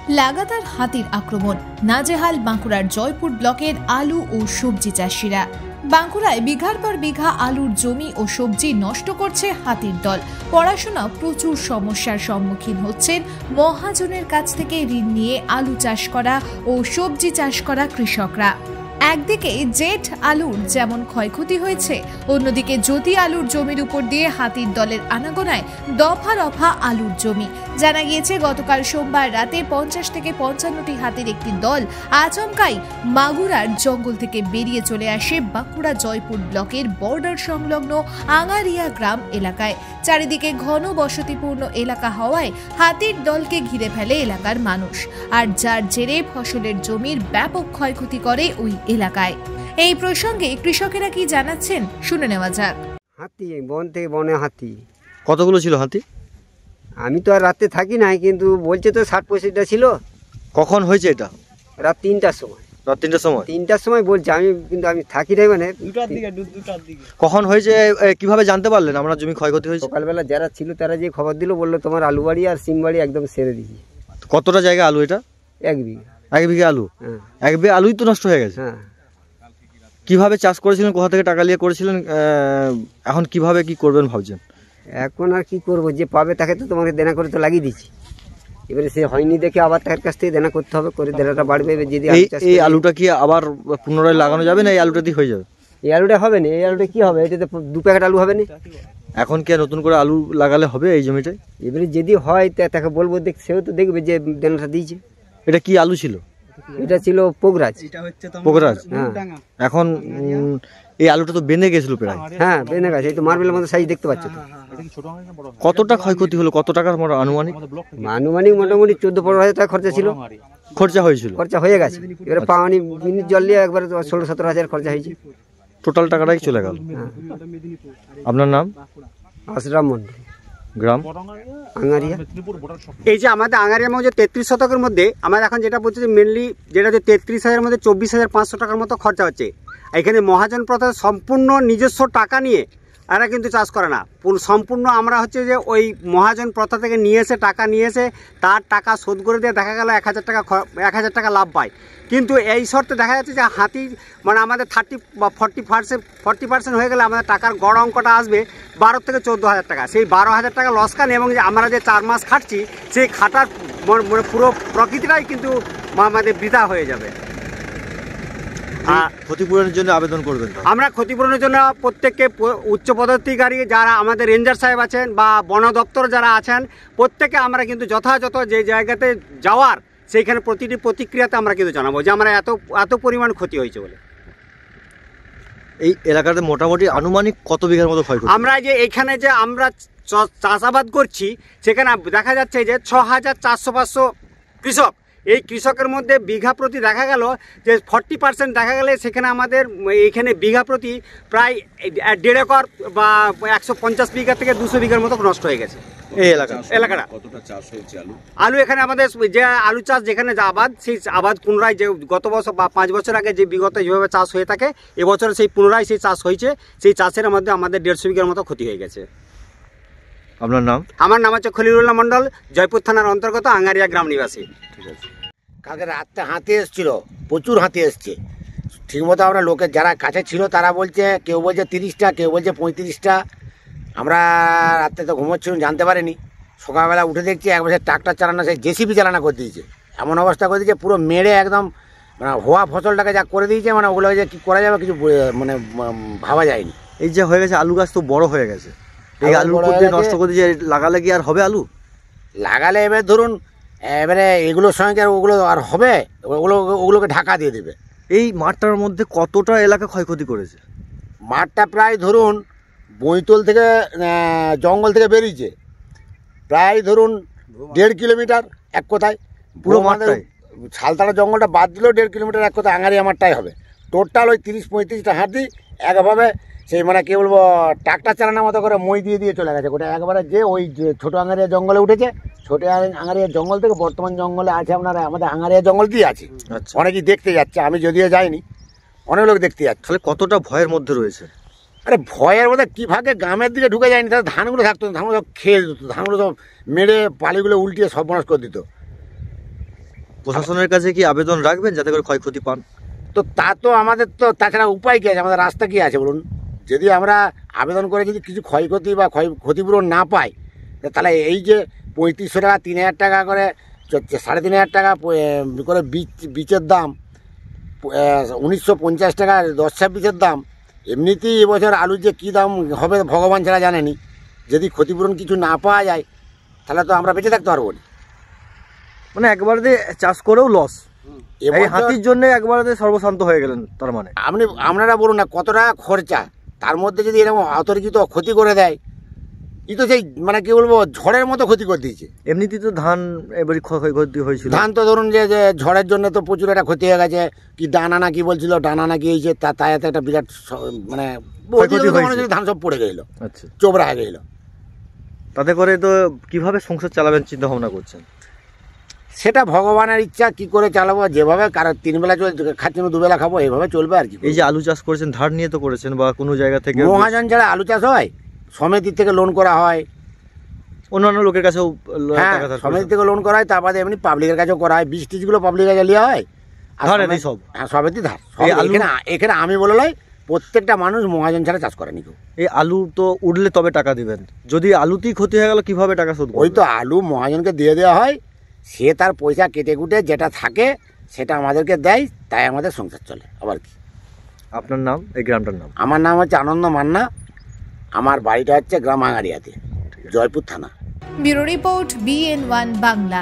লাগাতার হাতির আক্রমণ, নাজেহাল বাঁকুড়ার জয়পুর ব্লকের আলু ও সবজি চাষিরা। বাঁকুড়ায় বিঘার পর বিঘা আলুর জমি ও সবজি নষ্ট করছে হাতির দল। পড়াশোনা প্রচুর সমস্যার সম্মুখীন হচ্ছেন মহাজনের কাছ থেকে ঋণ নিয়ে আলু চাষ করা ও সবজি চাষ করা কৃষকরা। একদিকে জেট আলুর যেমন ক্ষয়ক্ষতি হয়েছে, অন্যদিকে জ্যোতি আলুর জমির উপর দিয়ে হাতির দলের আনাগোনায় দফা রফা আলুর জমি। জানা গিয়েছে গতকাল সোমবার রাতে 50 থেকে 55টি হাতির একটি দল আচমকাই মাগুরার জঙ্গল থেকে বেরিয়ে চলে আসে বাঁকুড়া জয়পুর ব্লকের বর্ডার সংলগ্ন আঙারিয়া গ্রাম এলাকায়। চারিদিকে ঘন বসতিপূর্ণ এলাকা হওয়ায় হাতির দলকে ঘিরে ফেলে এলাকার মানুষ, আর যার জেরে ফসলের জমির ব্যাপক ক্ষয়ক্ষতি করে ওই এলাকায়। এই প্রসঙ্গে কৃষকেরা কি জানাচ্ছেন শুনে নেওয়া যাক। হাতি বন থেকে বনে হাতি। কতগুলো ছিল হাতি? আমি তো আর রাতে থাকি নাই, কিন্তু বলছে তো 60-65টা ছিল। কখন হয়েছে এটা? রাত 3টার সময়। রাত 3টার সময়? 3টার সময় বলছে, কিন্তু আমি থাকি নাই, মানে 2টার দিকে। কখন হয়েছে কিভাবে জানতে পারলেন আপনার জমি ক্ষয়ক্ষতি হয়েছে? সকালবেলা যারা ছিল তারা যে খবর দিল, বললো তোমার আলু বাড়ি আর সিম বাড়ি একদম সেরে দিয়েছি। কতটা জায়গা আলু এটা? 1 বিঘা। 1 বিঘা আলু? হ্যাঁ। 1 বিঘা আলুই তো নষ্ট হয়ে গেছে। হ্যাঁ। কিভাবে চাষ করেছিলেন, কোথা থেকে টাকা নিয়ে করেছিলেন, এখন কিভাবে কি করবেন ভাবছেন? এখন আর কি করবো, যে পাবে তাকে তো তোমাকে দেনা করে তো লাগিয়ে দিচ্ছি। এবারে সে হয়নি দেখে আবার তার কাছ থেকে দেনা করতে হবে, করে দেনাটা বাড়বে। যদি এই আলুটা কি আবার পুনরায় লাগানো যাবে না এই আলুটা দিয়ে হয়ে যাবে? এই আলুটা হবে না। এই আলুটা কি হবে? এটাতে 2 প্যাকেট আলু হবে না। এখন কি নতুন করে আলু লাগালে হবে এই জমিটায়? এবারে যদি হয় তাকে বলবো, সেও তো দেখবে যে দেনাটা দিয়েছে। এটা কি আলু ছিল? এটা ছিল পোগরাজ। পোগরাজ? হ্যাঁ। এখন এই আলুটা তো বেঁধে গেছিল প্রায়। হ্যাঁ, বেঁধে গেছে। এই তো মার্বেলের মতো সাইজ দেখতে পাচ্ছ তো। কতটা ক্ষয়ক্ষতি হলো, কত টাকার আনুমানিক? আনুমানিক মোটামুটি 14-15 হাজার টাকা খরচা ছিল। খরচা হয়েছিল? খরচা হয়ে গেছে। এবারে পানি মিনিট জল দিয়ে একবার 16-17 হাজার খরচা হয়েছে। টোটাল টাকাটাই চলে গেল। আপনার নাম? আশরাফ মন্ডল। গ্রাম? আঙারিয়া। এই যে আমাদের আঙারিয়ার মধ্যে 33 শতকের মধ্যে আমরা এখন যেটা বলছি যে মেনলি যেটা হচ্ছে 33,000 মধ্যে 24,500 টাকার মতো খরচা হচ্ছে। এখানে মহাজন প্রথা সম্পূর্ণ নিজস্ব টাকা নিয়ে এরা কিন্তু চাষ করে না, সম্পূর্ণ আমরা হচ্ছে যে ওই মহাজন প্রথা থেকে নিয়ে এসে টাকা নিয়ে এসে তার টাকা শোধ করে দিয়ে দেখা গেল 1,000 টাকা লাভ পায়। কিন্তু এই শর্তে দেখা যাচ্ছে যে হাতি মানে আমাদের 30 বা 40% হয়ে গেলে আমাদের টাকার গড় অঙ্কটা আসবে 12 থেকে 14,000 টাকা। সেই 12,000 টাকা লসকান, এবং আমরা যে 4 মাস খাটছি সেই খাটার মানে পুরো প্রকৃতিটাই কিন্তু আমাদের বৃথা হয়ে যাবে। ক্ষতিপূরণের জন্য আবেদন করবেন? আমরা ক্ষতিপূরণের জন্য প্রত্যেককে উচ্চপদাধিকারী যারা আমাদের রেঞ্জার সাহেব আছেন বা বন দপ্তর যারা আছেন, প্রত্যেকে আমরা কিন্তু যথাযথ যে জায়গাতে যাওয়ার সেইখানে প্রতিটি প্রতিক্রিয়াতে আমরা কিন্তু জানাবো যে আমরা এত পরিমাণ ক্ষতি হয়েছে বলে। এই এলাকাতে মোটামুটি আনুমানিক কত বিঘার মতো ক্ষয়ক্ষতি? আমরা যে এখানে যে আমরা চাষাবাদ করছি সেখানে দেখা যাচ্ছে যে 6,400-500 কৃষক। এই কৃষকের মধ্যে বিঘা প্রতি দেখা গেল যে 40% দেখা গেলে সেখানে আমাদের এইখানে বিঘা প্রতি প্রায় 1.5 একর বা 150 বিঘা থেকে 200 বিঘার মতো নষ্ট হয়ে গেছে এই এলাকাটা। কতটা চাষ হয়েছে আলু? আলু এখানে আমাদের যে আলু চাষ যেখানে যে আবাদ, সেই আবাদ পুনরায় যে গত বছর বা 5 বছর আগে যে বিগত যেভাবে চাষ হয়ে থাকে, এবছর সেই পুনরায় সেই চাষ হয়েছে। সেই চাষের মধ্যে আমাদের 150 বিঘার মতো ক্ষতি হয়ে গেছে। আপনার নাম? আমার নাম হচ্ছে খলিলুল্লাহ মন্ডল, জয়পুর থানার অন্তর্গত আঙারিয়া গ্রাম নিবাসী। ঠিক আছে। কালকে রাতে হাতি এসেছিল, প্রচুর হাতি এসছে। ঠিকমতো আমরা লোকের যারা কাছে ছিল তারা বলছে, কেউ বলছে 30টা, কেউ বলছে 35টা। আমরা রাতে তো ঘুমোচ্ছিলাম, জানতে পারিনি। সকালবেলা উঠে দেখছি একবার ট্রাক্টর চালানো, সেই জেসিবি চালানো করে দিয়েছে। এমন অবস্থা করে দিয়েছে পুরো মেরে একদম মানে হওয়া ফসলটাকে যা করে দিয়েছে, মানে ওগুলো যে কী করা যাবে কিছু মানে ভাবা যায়নি। এই যে হয়ে গেছে, আলু গাছ তো বড় হয়ে গেছে, এই আলু নষ্ট করে দিয়ে লাগালে কি আর হবে আলু? লাগালে এবার ধরুন এবারে এগুলোর সঙ্গে আর ওগুলো আর হবে, ওগুলোকে ঢাকা দিয়ে দেবে। এই মাঠটার মধ্যে কতটা এলাকা ক্ষয়ক্ষতি করেছে? মাঠটা প্রায় ধরুন বইতল থেকে জঙ্গল থেকে বেরিয়েছে প্রায় ধরুন 1.5 কিলোমিটার এক কথায়। পুরো মাঠটাই ছালতারা জঙ্গলটা বাদ দিলেও 1.5 কিলোমিটার এক কথায় আঙারিয়া মাঠটাই হবে। টোটাল ওই 30-35টা হাতি একভাবে সেই মানে কী বলবো ট্রাক্টর চালানোর মতো করে মই দিয়ে চলে গেছে। ওটা একবারে যে ওই ছোটো আঙারিয়া জঙ্গলে উঠেছে, ছোটো আঙারিয়া জঙ্গল থেকে বর্তমান জঙ্গলে আছে আপনারা আমাদের আঙারিয়া জঙ্গল দিয়ে আছে। অনেকেই দেখতে যাচ্ছে, আমি যদিও যাইনি, অনেক লোক দেখতে যাচ্ছে। তাহলে কতটা ভয়ের মধ্যে রয়েছে? আরে ভয়ের মধ্যে কী ভাগে গ্রামের দিকে ঢুকে যায়নি, তাহলে ধানগুলো থাকতো না, ধানগুলো সব খেয়ে দিত, ধানগুলো সব মেরে পালিগুলো উল্টিয়ে সব বনাশ করে দিত। প্রশাসনের কাছে কি আবেদন রাখবেন যাতে করে ক্ষয়ক্ষতি পান? তো তা তো আমাদের তো তাছাড়া উপায় কী আছে, আমাদের রাস্তা কী আছে বলুন? যদি আমরা আবেদন করে যদি কিছু ক্ষয়ক্ষতি বা ক্ষতিপূরণ না পাই, তাহলে এই যে 3500 টাকা 3000 টাকা করে 3500 টাকা করে বীজের দাম, 1950 টাকা 10 বীজের দাম, এমনিতেই এবছর আলুর যে কী দাম হবে ভগবান ছাড়া জানেনি। যদি ক্ষতিপূরণ কিছু না পাওয়া যায় তাহলে তো আমরা বেঁচে থাকতে পারবো না। মানে একবারে চাষ করেও লস, এই এবছর হাতির জন্য একবারে সর্বশান্ত হয়ে গেলেন তার মানে। আপনারা বলুন না কত টাকা খরচা, তার মধ্যে যদি এরকম অতর্কিত ক্ষতি করে দেয়, এই তো সেই মানে কি বলবো ঝড়ের মতো ক্ষতি করে দিয়েছে। এমনিতেই তো ধান এবারে ক্ষয়ক্ষতি হয়েছিল। ধান তো ধরুন যে ঝড়ের জন্য তো প্রচুর একটা ক্ষতি হয়ে গেছে। কি ডানা না কি বলছিল, ডানা নাকি হয়েছে, তাতে একটা বিরাট মানে ধান সব পড়ে গেল, আচ্ছা, চোবড়া হয়ে গেল। তাতে করে তো কিভাবে সংসার চালাবেন চিন্তা ভাবনা করছেন? সেটা ভগবানের ইচ্ছা, কি করে চালাবো, যেভাবে কারো 3 বেলা খাচ্ছি না 2 বেলা খাবো, এইভাবে চলবে আর কি। এই যে আলু চাষ করেছেন ধার নিয়ে তো করেছেন বা কোনো জায়গা থেকে? মহাজন ছাড়া আলু চাষ হয়, সমিতির থেকে লোন করা হয়, অন্যান্য লোকের কাছেও হ্যাঁ সমিতি থেকে লোন করা হয়, তারপরে এমনি পাবলিকের কাছেও করা হয়, বীজ টিজগুলো পাবলিকের কাছে নেওয়া হয়। সব হ্যাঁ সবেতেই ধার। এখানে আমি বলে নয়, প্রত্যেকটা মানুষ মহাজন ছাড়া চাষ করেনি কেউ। এই আলু তো উঠলে তবে টাকা দিবেন, যদি আলুতেই ক্ষতি হয়ে গেল কিভাবে টাকা শোধ করবেন? ওই তো আলু মহাজনকে দিয়ে দেওয়া হয়, সে তার পয়সা কেটে কুটে যেটা থাকে সেটা আমাদেরকে দেয়, তাই আমাদের সংসার চলে। আবার কি? আপনার নাম, এই গ্রামটার নাম? আমার নাম হচ্ছে আনন্দ মান্না, আমার বাড়িটা হচ্ছে গ্রাম আঙারিয়াতে, জয়পুর থানা। Bureau report BN1 Bangla.